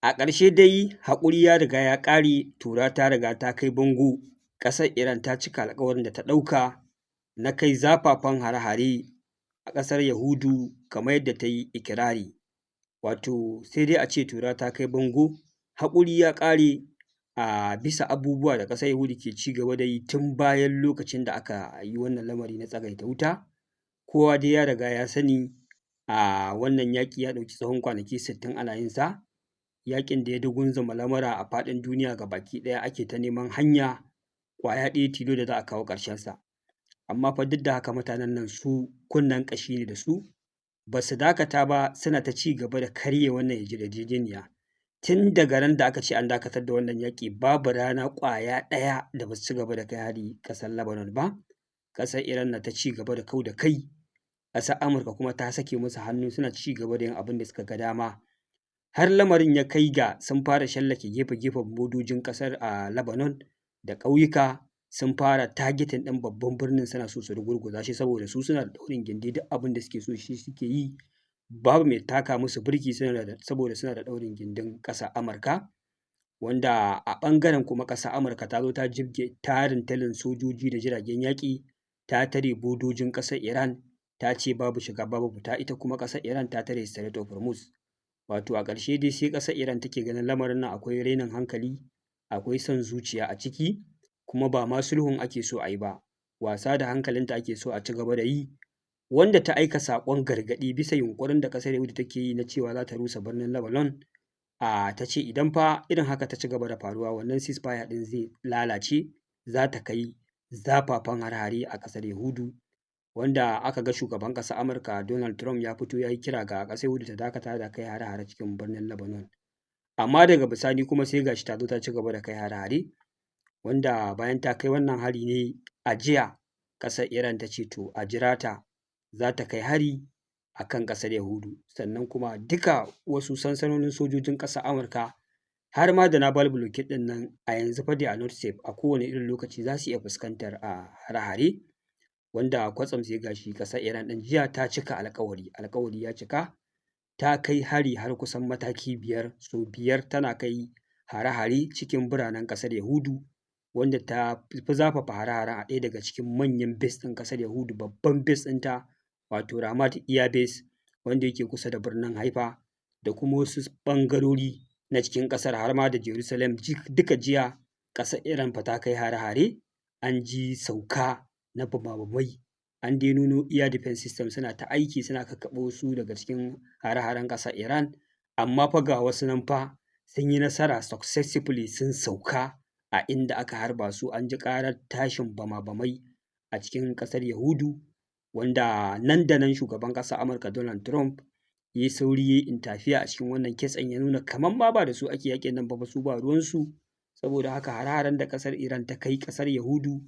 A ƙarshe dai haƙuri ya riga ya ƙare, tura ta riga ta kai bango, ƙasar Iran ta cika alƙawarin da ta ɗauka na kai zafafan hare-hare a ƙasar Yahudu kamar yadda ta yi ikirari. Wato sai dai a ce tura ta kai bango, haƙuri ya ƙare a bisa abubuwa da ƙasar Yahudu ke ci gaba da yi tun bayan lokacin da aka yi wannan lamari na tsagaita wuta. Kowa dai ya riga ya sani wannan yaƙi ya ɗauki tsawon kwanaki 60 ana yin sa, yaƙin da ya dugunzuma lamura a faɗin duniya gabaki ɗaya ake ta neman hanya ƙwaya ɗaya tilo da za a kawo ƙarshensa. Amma fa duk da haka mutanen nan su kunnen ƙashi ne da su, ba su dakata ba suna ta ci gaba da karya wannan yarjejeniya. Tun daga ran da aka ce an dakatar da wannan yaƙi babu rana ƙwaya ɗaya da ba su ci gaba da kai hari ƙasar Lebanon ba. Ƙasar Iran na ta ci gaba da kau da kai, ƙasar Amurka kuma ta sake musu hannu suna ci gaba da yin abin da suka ga dama. Har lamarin ya kai ga sun fara shallake gefe-gefen bodojin ƙasar a Lebanon da ƙauyuka, sun fara targeting ɗin babban birnin suna so su rugurguza shi saboda su suna da ɗaurin gindi duk abin da suke so shi suke yi, babu mai taka musu birki saboda suna da ɗaurin gindin ƙasar Amurka. Wanda a ɓangaren kuma ƙasar Amurka ta zo ta jibge tarin talin sojoji da jiragen yaƙi, ta tare bodojin ƙasar Iran, ta ce babu shiga babu fita, ita kuma ƙasar Iran ta tare Strait of Hormuz. Wato a ƙarshe dai sai ƙasar Iran take ganin lamarin nan akwai rainin hankali, akwai son zuciya a ciki, kuma ba ma sulhun ake so a yi ba, wasa da hankalinta ake so a ci gaba da yi, wanda ta aika saƙon gargaɗi bisa yunƙurin da ƙasar Yahudu take yi na cewa za ta rusa birnin Lebanon. Ta ce idan fa irin haka ta ci gaba da faruwa wannan ceasefire ɗin zai lalace, za ta kai zafafan hare-hare a ƙasar Yahudu. Wanda aka ga shugaban ƙasar Amurka Donald Trump ya fito ya yi kira ga ƙasar Yahudu ta dakata da kai hare-hare cikin birnin Lebanon. Amma daga bisani kuma sai gashi ta zo ta ci gaba da kai hare-hare, wanda bayan ta kai wannan hari ne a jiya ƙasar Iran ta ce to a jira ta, za ta kai hari a kan ƙasar Yahudu. Sannan kuma duka wasu sansanonin sojojin ƙasar Amurka har ma da naval blockade ɗin nan a yanzu fa they are not safe, a kowane irin lokaci za su iya fuskantar hare-hare. Wanda kwatsam sai gashi ƙasar Iran ɗin jiya ta cika alƙawari, alƙawari ya cika, ta kai hari har kusan mataki 5, sau 5 tana kai hare-hare cikin biranen ƙasar Yahudu, wanda ta fi zafafa hare-haren a ɗaya daga cikin manyan base ɗin ƙasar Yahudu, babban base ɗinta wato Ramat Air Base, wanda yake kusa da birnin Haifa da kuma wasu ɓangarori na cikin ƙasar har ma da Jerusalem. Duka jiya ƙasar Iran fa ta kai hare-hare, an ji sauka na bama-bamai, an dai nuno air defense system suna ta aiki suna kakkaɓo wasu daga cikin hare-haren ƙasar Iran. Amma fa ga wasu nan fa sun yi nasara successfully sun sauka a inda aka harba su, an ji ƙarar tashin bama-bamai a cikin ƙasar Yahudu, wanda nan da nan shugaban ƙasar Amurka Donald Trump ya yi sauri ya yi interfere a cikin wannan case ɗin, ya nuna kamar ma ba da su ake yaƙin nan ba, su ba ruwansu. Saboda haka hare-haren da ƙasar Iran ta kai ƙasar Yahudu,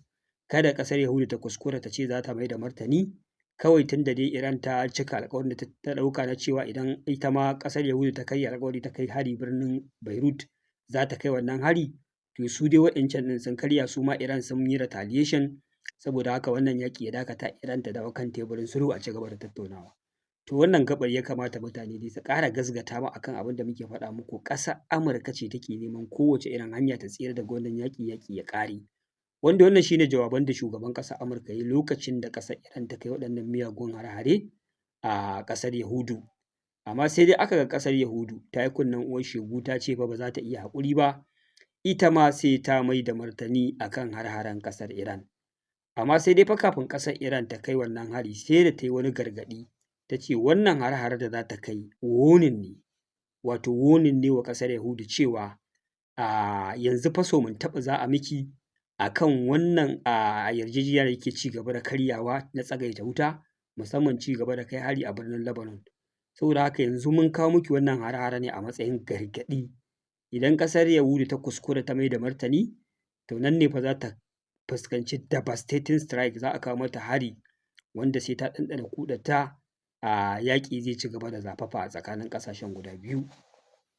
kada ƙasar Yahudu ta kuskura ta ce za ta mai da martani, kawai tun da dai Iran ta cika alƙawarin da ta ɗauka na cewa idan ita ma ƙasar Yahudu ta karya alƙawari ta kai hari birnin Beirut za ta kai wannan hari, to su dai waɗancan ɗin sun karya, su ma Iran sun yi retaliation. Saboda haka wannan yaƙi ya dakata, Iran ta dawo kan teburin sulhu a ci gaba da tattaunawa. To wannan gaɓar ya kamata mutane dai su ƙara gasgata mu akan abin da muke faɗa muku, ƙasar Amurka ce take neman kowace irin hanya ta tsira daga wannan yaƙi ya ƙare. Wanda wannan shine jawaban da shugaban ƙasar Amurka ya yi lokacin da ƙasar Iran ta kai waɗannan miyagun hare-hare a ƙasar Yahudu. Amma sai dai aka ga ƙasar Yahudu ta yi kunnen uwar shegu, ta ce fa ba za ta iya haƙuri ba, ita ma sai ta mai da martani akan hare-haren ƙasar Iran. Amma sai dai fa kafin ƙasar Iran ta kai wannan hari sai da ta yi wani gargaɗi, ta ce wannan hare-hare da za ta kai warning ne, wato warning ne wa ƙasar Yahudu cewa yanzu fa so mun taɓa za a miki akan wannan yarjejeniya da yake ci gaba da karyawa na tsagaita wuta, musamman ci gaba da kai hari a birnin Lebanon. Saboda haka yanzu mun kawo miki wannan hare-hare ne a matsayin gargaɗi, idan ƙasar Yahudu ta kuskura ta mai da martani, to nan ne fa za ta fuskanci devastating strike, za a kawo mata hari wanda sai ta ɗanɗana kuɗarta, yaƙi zai ci gaba da zafafa a tsakanin ƙasashen guda biyu.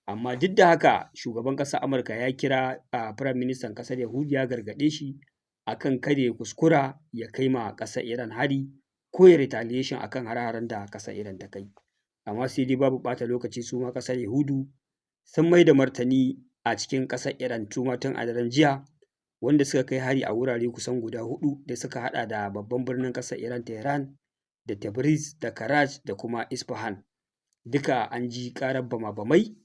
Amma duk da haka shugaban ƙasar Amurka ya kira Firayim Ministan ƙasar Yahudu ya gargaɗe shi akan kada ya kuskura ya kai ma ƙasar Iran hari ko ya retaliation akan hare-haren da ƙasar Iran ta kai. Amma sai dai babu ɓata lokaci, su ma ƙasar Yahudu sun mai da martani a cikin ƙasar Iran tun a daren jiya, wanda suka kai hari a wurare kusan guda 4 da suka haɗa da babban birnin ƙasar Iran Tehran da Tabriz da Karaj da kuma Isfahan. Duka an ji ƙarar bama-bamai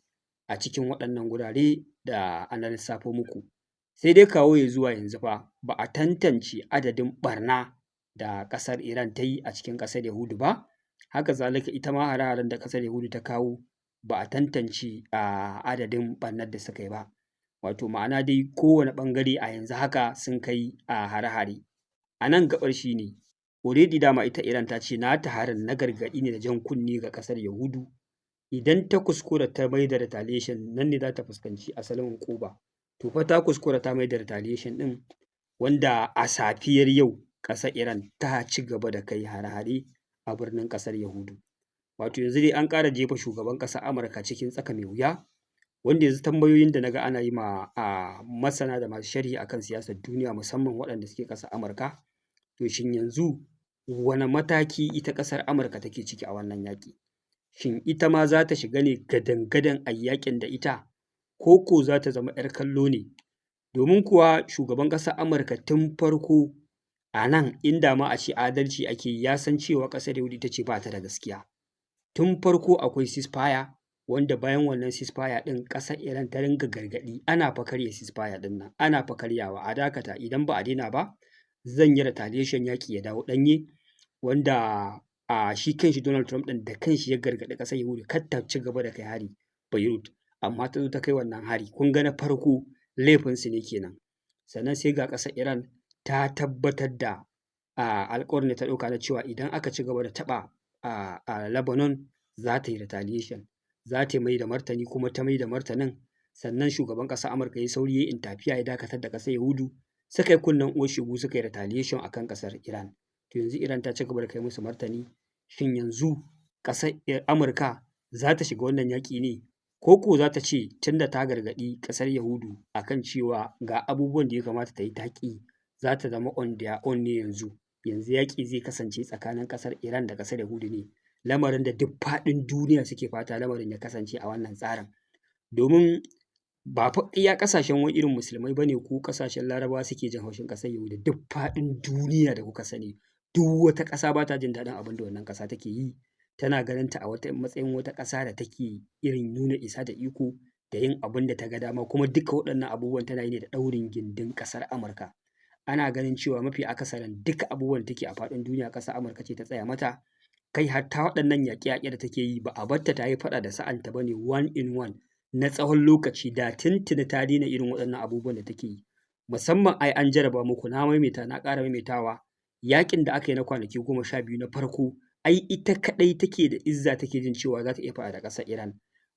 a cikin waɗannan gurare da na lissafo muku. Sai dai kawo ya zuwa yanzu fa ba a tantance adadin ɓarna da ƙasar Iran ta yi a cikin ƙasar Yahudu ba. Haka zalika ita ma hare-haren da ƙasar Yahudu ta kawo ba a tantance adadin ɓarnar da suka yi ba. Wato ma'ana dai kowane ɓangare a yanzu haka sun kai hare-hare. A nan gaɓar shi ne, already dama ita Iran ta ce nata harin na gargaɗi ne da jan kunne ga ƙasar Yahudu. Idan ta kuskura ta mai da retaliation, nan ne za ta fuskanci asalin uƙuba. To fa ta kuskura ta mai da retaliation ɗin, wanda a safiyar yau ƙasar Iran ta ci gaba da kai hare-hare a birnin ƙasar Yahudu. Wato yanzu dai an ƙara jefa shugaban ƙasar Amurka cikin tsaka mai wuya, wanda yanzu tambayoyin da na ga ana yi ma masana da masu sharhi akan siyasar duniya, musamman waɗanda suke ƙasar Amurka, to shin yanzu wane mataki ita ƙasar Amurka take ciki a wannan yaƙi? Shin ita ma za ta shiga ne gadan-gadan a yaƙin da ita, ko ko za ta zama 'yar kallo ne? Domin kuwa shugaban ƙasar Amurka tun farko a nan, inda ma a ce adalci ake yi, ya san cewa ƙasar Yahudu ita ce ba ta da gaskiya. Tun farko akwai ceasefire, wanda bayan wannan ceasefire ɗin ƙasar Iran ta ringa gargaɗi ana fa karya ceasefire ɗin nan, ana fa karyawa, a dakata, idan ba a daina ba zan yi retaliation, yaƙi ya dawo ɗanye, wanda shi kanshi Donald Trump ɗin da kanshi ya gargaɗi ƙasar Yahudu kar ta ci gaba da kai hari Beirut, amma ta zo ta kai wannan hari. Kun ga na farko laifinsu ne kenan. Sannan sai ga ƙasar Iran ta tabbatar da alƙawarin da ta ɗauka na cewa idan aka ci gaba da taɓa a Lebanon za ta yi retaliation, za ta mai da martani, kuma ta mai da martanin. Sannan shugaban ƙasar Amurka ya sauri ya intafiya, ya dakatar da ƙasar Yahudu, suka yi kunnen uwar shegu, suka yi retaliation akan ƙasar Iran. To yanzu Iran ta ci gaba da kai musu martani. Shin yanzu ƙasar Amurka za ta shiga wannan yaƙi ne, ko ko za ta ce tunda ta gargaɗi ƙasar Yahudu akan cewa ga abubuwan da ya kamata ta yi taƙi, za ta zama on their own ne yanzu yaƙi zai kasance tsakanin ƙasar Iran da ƙasar Yahudu ne, lamarin da duk faɗin duniya suke fata lamarin ya kasance a wannan tsarin. Domin ba fa iya ƙasashen wani irin musulmai ba ne ko ƙasashen Larabawa suke jin haushin ƙasar Yahudu, duk faɗin duniya da kuka sani, duk wata ƙasa ba ta jin daɗin abin da wannan ƙasa take yi. Tana ganin ta a matsayin wata ƙasa da take irin nuna isa da iko da yin abin da ta ga dama, kuma duka waɗannan abubuwan tana yi ne da ɗaurin gindin ƙasar Amurka. Ana ganin cewa mafi akasarin duka abubuwan da take a faɗin duniya ƙasar Amurka ce ta tsaya mata. Kai hatta waɗannan yaƙe-yaƙe da take yi ba a barta ta yi faɗa da sa'anta ba ne one in one na tsawon lokaci, da tuntuni ta daina irin waɗannan abubuwan da take yi. Musamman ai an jaraba muku, na maimaita, na ƙara maimaitawa, yaƙin da aka yi na kwanaki 12 na farko, ai ita kaɗai take da izza, take jin cewa za ta iya faɗa da ƙasar Iran.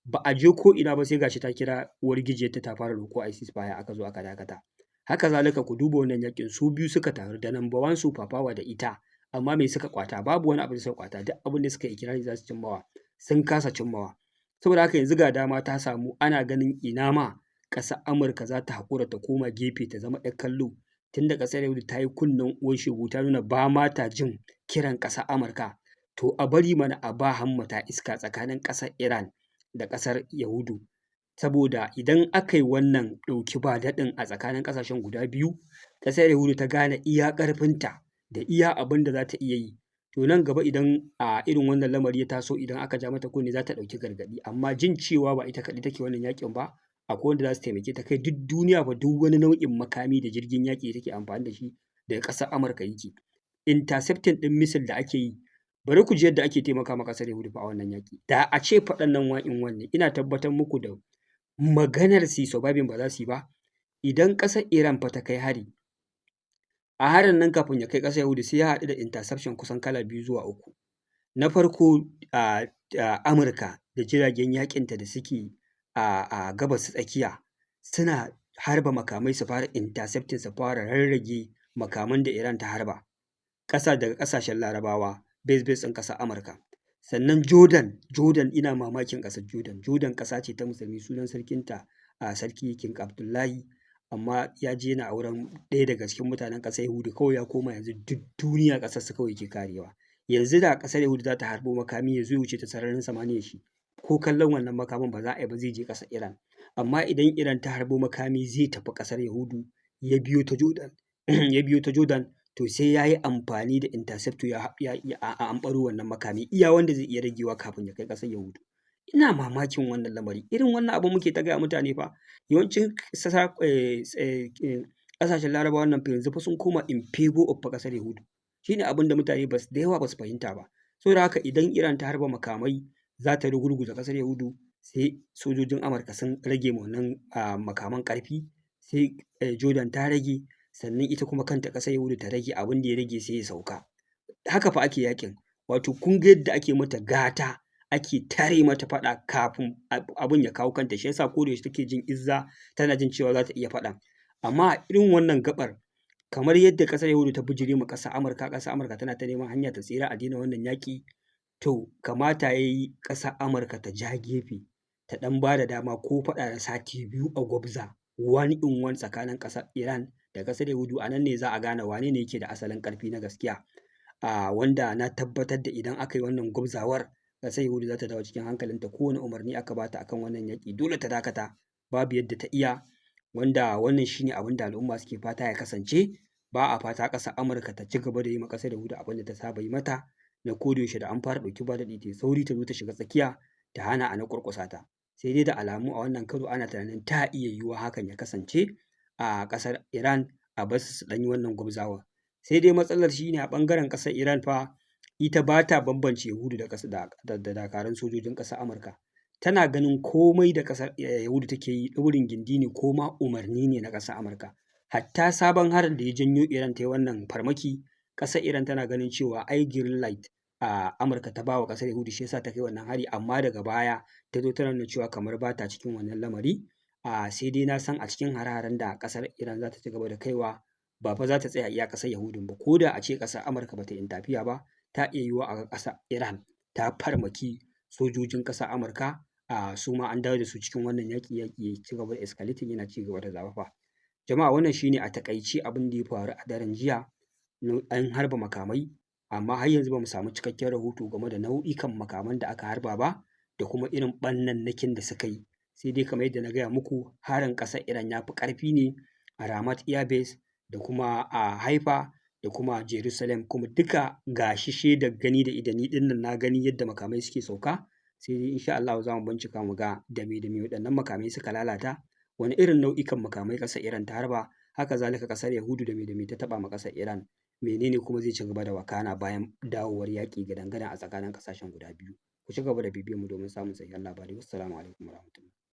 Ba a je ko ina ba sai gashi ta kira uwargijiyarta ta fara roƙo a ceasefire, aka zo aka dakata. Haka zalika ku duba wannan yaƙin, su biyu suka taru da number one super power da ita, amma me suka kwata? Babu wani abu da suka kwata. Duk abin da suka yi ikirari za su cimmawa sun kasa cimmawa. Saboda haka yanzu ga dama ta samu, ana ganin ina ma ƙasar Amurka za ta haƙura ta koma gefe ta zama 'yar kallo, tunda ƙasar Yahudu ta yi kunnen uwar shegu, ta nuna ba ma ta jin kiran ƙasar Amurka. To a bari mana a ba hammata iska tsakanin ƙasar Iran da ƙasar Yahudu. Saboda idan aka yi wannan ɗauki ba daɗin a tsakanin ƙasashen guda biyu, ƙasar Yahudu ta gane iya ƙarfinta da iya abin da za ta iya yi, to nan gaba idan a irin wannan lamari ya taso, idan aka ja mata kunne za ta ɗauki gargaɗi. Amma jin cewa ba ita kaɗai take wannan yaƙin ba, akwai wanda za su taimake ta. Kai duk duniya fa duk wani nau'in makami da jirgin yaƙi take amfani da shi daga ƙasar Amurka yake. Intercepting ɗin missile da ake yi, bari ku ji yadda ake taimaka ma ƙasar Yahudu fa a wannan yaƙi. Da a ce faɗan nan one in one ne, ina tabbatar muku da maganar su surviving ba za su yi ba. Idan ƙasar Iran fa ta kai hari, a harin nan kafin ya kai ƙasar Yahudu sai ya haɗu da interception kusan kala 2 zuwa 3. Na farko Amurka da jiragen yaƙinta da suke a gabas tsakiya suna harba makamai, su fara intercepting, su fara rarrage makaman da Iran ta harba daga ƙasashen Larabawa, base ɗin ƙasar Amurka. Sannan Jordan ina mamakin ƙasar Jordan ƙasa ce ta musulmi, sunan sarkinta sarki King Abdullahi, amma ya je yana auren ɗaya daga cikin mutanen ƙasar Yahudu, kawai ya koma yanzu duk duniya ƙasar su kawai ke karewa. Yanzu da ƙasar Yahudu za ta harbo makami ya zo ya wuce ta sararin samaniyar shi, ko kallon wannan makamin ba za a yi ba, zai je ƙasar Iran. Amma idan Iran ta harbo makami zai tafi ƙasar Yahudu ya biyo ta Jordan ya biyo ta Jordan, to sai ya yi amfani da interceptor ya amɓaro wannan makami iya wanda zai iya ragewa kafin ya kai ƙasar Yahudu. Ina mamakin wannan lamari, irin wannan abin muke ta gaya mutane fa. Yawancin ƙasashen Larabawan nan fa yanzu fa sun koma in favour of fa ƙasar Yahudu. Shi ne abin da mutane da yawa ba su fahimta ba. Saboda haka idan Iran ta harba makamai za ta rugurguza ƙasar Yahudu, sai sojojin Amurka sun rage ma wannan makaman ƙarfi, sai Jordan ta rage, sannan ita kuma kanta ƙasar Yahudu ta rage, abin da ya rage sai ya sauka. Haka fa ake yaƙin. Wato kun ga yadda ake mata gata, ake tare mata faɗa kafin abin ya kawo kanta. Shi yasa ko da yaushe take jin izza, tana jin cewa za ta iya faɗan. Amma a irin wannan gaɓar, kamar yadda ƙasar Yahudu ta bijire ma ƙasar Amurka tana ta neman hanya ta tsira a daina wannan yaƙi, to kamata ya yi ƙasar Amurka ta ja gefe, ta ɗan ba da dama ko faɗa na sati 2 a gwabza 1-on-1 tsakanin ƙasar Iran da ƙasar Yahudu. A nan ne za a gane wane ne yake da asalin ƙarfi na gaskiya. Wanda na tabbatar da idan aka yi wannan gwabzawar, ƙasar Yahudu za ta dawo cikin hankalinta. Kowane umarni aka ba ta akan wannan yaƙi dole ta dakata, babu yadda ta iya. Wanda wannan shi ne abin da al'umma suke fata ya kasance. Ba a fata ƙasar Amurka ta ci gaba da yi ma ƙasar Yahudu abin da ta saba yi mata na kodayaushe da an fara ɗauki ba daɗi ta sauri ta zo ta shiga tsakiya ta hana a na ƙurƙusa ta. Sai dai da alamu a wannan karo ana tunanin ta iya yiwuwa hakan ya kasance a ƙasar Iran, a bar su ɗan yi wannan gwabzawar. Sai dai matsalar shi ne a ɓangaren ƙasar Iran fa, ita ba ta bambance Yahudu da dakarun sojojin ƙasar Amurka. Tana ganin komai da ƙasar Yahudu take yi ɗaurin gindi ne ko ma umarni ne na ƙasar Amurka. Hatta sabon harin da ya janyo Iran ta yi wannan farmaki, ƙasar Iran tana ganin cewa ai green light Amurka ta ba wa ƙasar Yahudu, shi yasa ta kai wannan hari. Amma daga baya ta zo tana nuna cewa kamar ba ta cikin wannan lamari. Sai dai na san a cikin hare-haren da ƙasar Iran za ta ci gaba da kaiwa, ba fa za ta tsaya iya ƙasar Yahudun ba. Ko da a ce ƙasar Amurka ba ta intafiya ba, ta iya yiwuwa a ƙasar Iran ta farmaki sojojin ƙasar Amurka, su ma an dawo da su cikin wannan yaƙi ya ci gaba da escalating, yana ci gaba da zafafa. Jama'a wannan shi ne a taƙaice abin da ya faru a daren jiya. An harba makamai, amma har yanzu ba mu samu cikakken rahoto game da nau'ikan makaman da aka harba ba da kuma irin ɓannannakin da suka yi. Sai dai kamar yadda na gaya muku, harin ƙasar Iran ya fi ƙarfi ne a Ramat Air Base da kuma a Haifa da kuma Jerusalem, kuma duka ga shi shaidar gani da idani ɗin nan, na gani yadda makamai suke sauka. Sai dai insha Allah za mu bincika mu ga da me waɗannan makamai suka lalata, wani irin nau'ikan makamai ƙasar Iran ta harba, haka zalika ƙasar Yahudu da me ta taɓa ma ƙasar Iran. Menene kuma zai ci gaba da wakana bayan dawowar yaƙi gadan-gadan a tsakanin ƙasashen guda biyu. Ku ci gaba da bibiyar mu domin samun sahihan labari. Wassalamu alaikum warahmatullahi.